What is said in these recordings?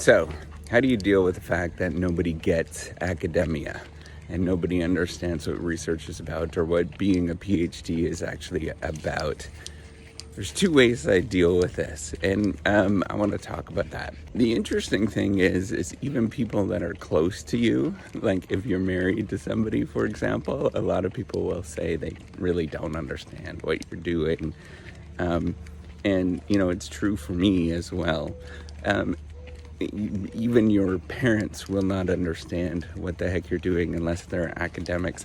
So, how do you deal with the fact that nobody gets academia and nobody understands what research is about or what being a PhD is actually about? There's two ways I deal with this, and I want to talk about that. The interesting thing is even people that are close to you, like if you're married to somebody, for example, a lot of people will say they really don't understand what you're doing. And, it's true for me as well. Um, Even your parents will not understand what the heck you're doing unless they're academics.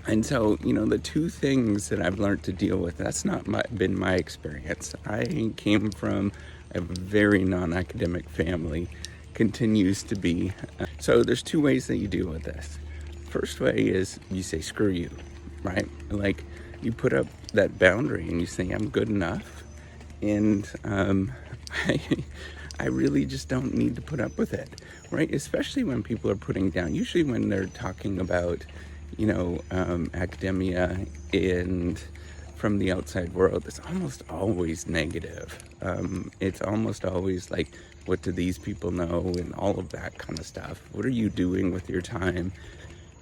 And so, the two things that I've learned to deal with, that's not been my experience. I came from a very non-academic family, continues to be. So there's two ways that you deal with this. First way is you say, screw you, right? Like you put up that boundary and you say, I'm good enough. And I, I really just don't need to put up with it, right? Especially when people are putting down, usually when they're talking about, academia and from the outside world, it's almost always negative. It's almost always like, what do these people know and all of that kind of stuff. What are you doing with your time?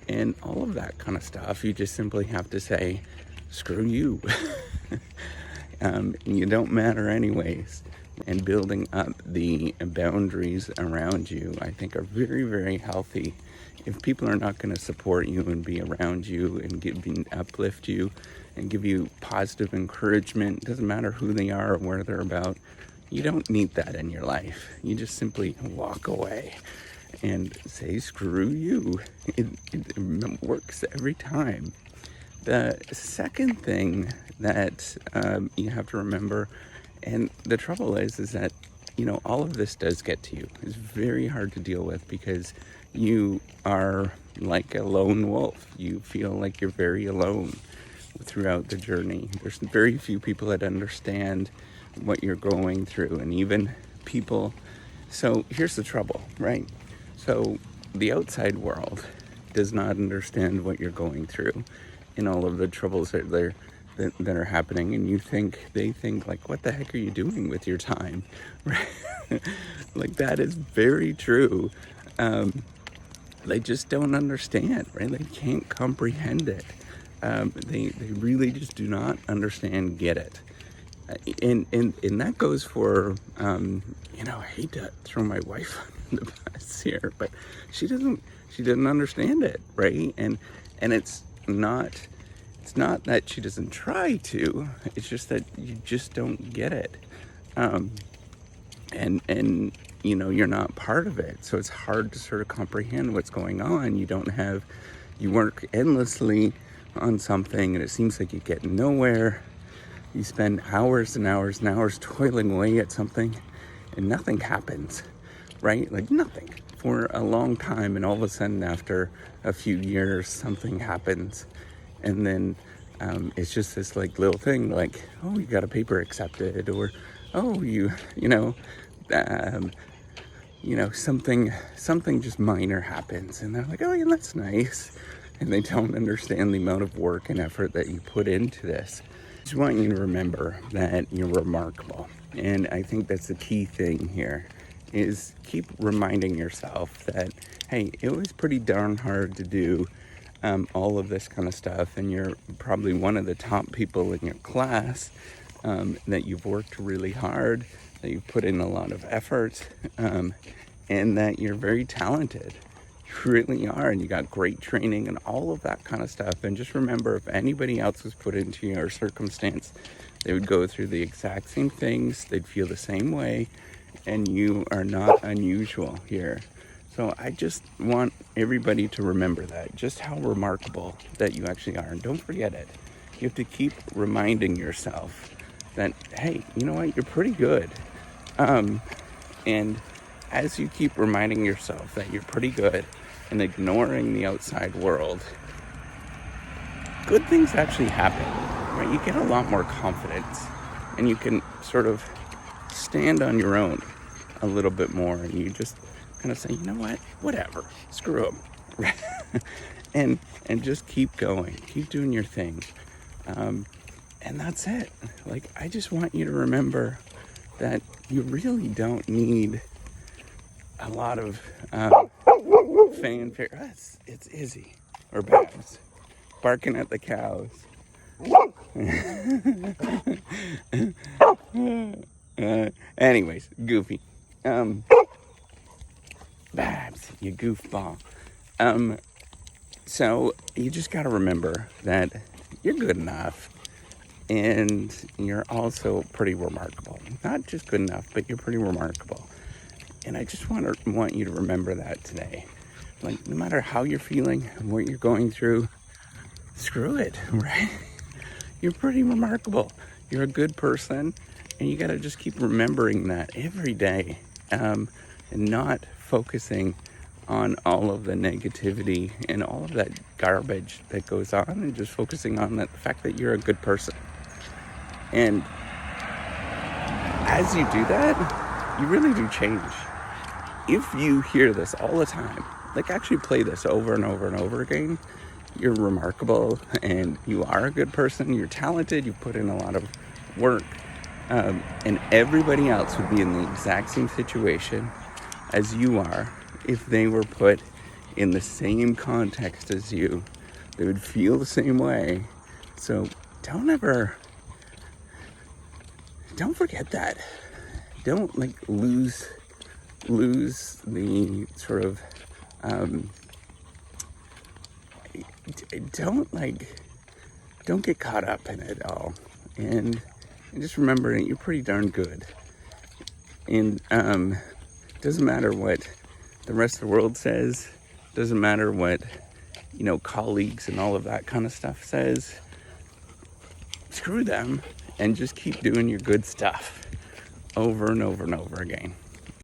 And all of that kind of stuff. You just simply have to say, screw you. You don't matter anyways. And building up the boundaries around you, I think, are very, very healthy. If people are not going to support you and be around you and uplift you and give you positive encouragement, doesn't matter who they are or where they're about, you don't need that in your life. You just simply walk away and say, screw you. It works every time. The second thing that you have to remember, and the trouble is that, all of this does get to you. It's very hard to deal with because you are like a lone wolf. You feel like you're very alone throughout the journey. There's very few people that understand what you're going through, and even people. So here's the trouble, right? So the outside world does not understand what you're going through and all of the troubles that are happening, and they think like, what the heck are you doing with your time? Right? Like, that is very true. They just don't understand, right? They can't comprehend it. They really just do not understand, get it. And that goes for, I hate to throw my wife under the bus here, but she didn't understand it, right? And it's not that she doesn't try to, it's just that you just don't get it. And you're not part of it. So it's hard to sort of comprehend what's going on. You work endlessly on something and it seems like you get nowhere. You spend hours and hours and hours toiling away at something and nothing happens, right? Like nothing for a long time. And all of a sudden after a few years, something happens. And then it's just this like little thing like, oh, you got a paper accepted, or, oh, something just minor happens. And they're like, oh, yeah, that's nice. And they don't understand the amount of work and effort that you put into this. I just want you to remember that you're remarkable. And I think that's the key thing here, is keep reminding yourself that, hey, it was pretty darn hard to do all of this kind of stuff, and you're probably one of the top people in your class, that you've worked really hard, that you've put in a lot of effort, and that you're very talented. You really are, and you got great training and all of that kind of stuff. And just remember, if anybody else was put into your circumstance, they would go through the exact same things, they'd feel the same way, and you are not unusual here. So I just want everybody to remember that, just how remarkable that you actually are. And don't forget it. You have to keep reminding yourself that, hey, you know what, you're pretty good. And as you keep reminding yourself that you're pretty good and ignoring the outside world, good things actually happen, right? You get a lot more confidence and you can sort of stand on your own a little bit more, and you just kind of say, you know what, whatever, screw them. and just keep going, keep doing your thing. And that's it. Like, I just want you to remember that you really don't need a lot of fanfare. It's Izzy or Babs barking at the cows. Anyways, Goofy. Babs, you goofball. So you just got to remember that you're good enough, and you're also pretty remarkable. Not just good enough, but you're pretty remarkable. And I just want you to remember that today. Like, no matter how you're feeling, what you're going through, screw it, right? You're pretty remarkable. You're a good person, and you got to just keep remembering that every day, and not focusing on all of the negativity and all of that garbage that goes on, and just focusing on the fact that you're a good person. And as you do that, you really do change. If you hear this all the time, like actually play this over and over and over again, you're remarkable and you are a good person, you're talented, you put in a lot of work, and everybody else would be in the exact same situation as you are if they were put in the same context as you. They would feel the same way. So don't forget that. Don't lose the sort of don't get caught up in it all, and just remember that you're pretty darn good. And it doesn't matter what the rest of the world says, doesn't matter what colleagues and all of that kind of stuff says. Screw them, and just keep doing your good stuff over and over and over again.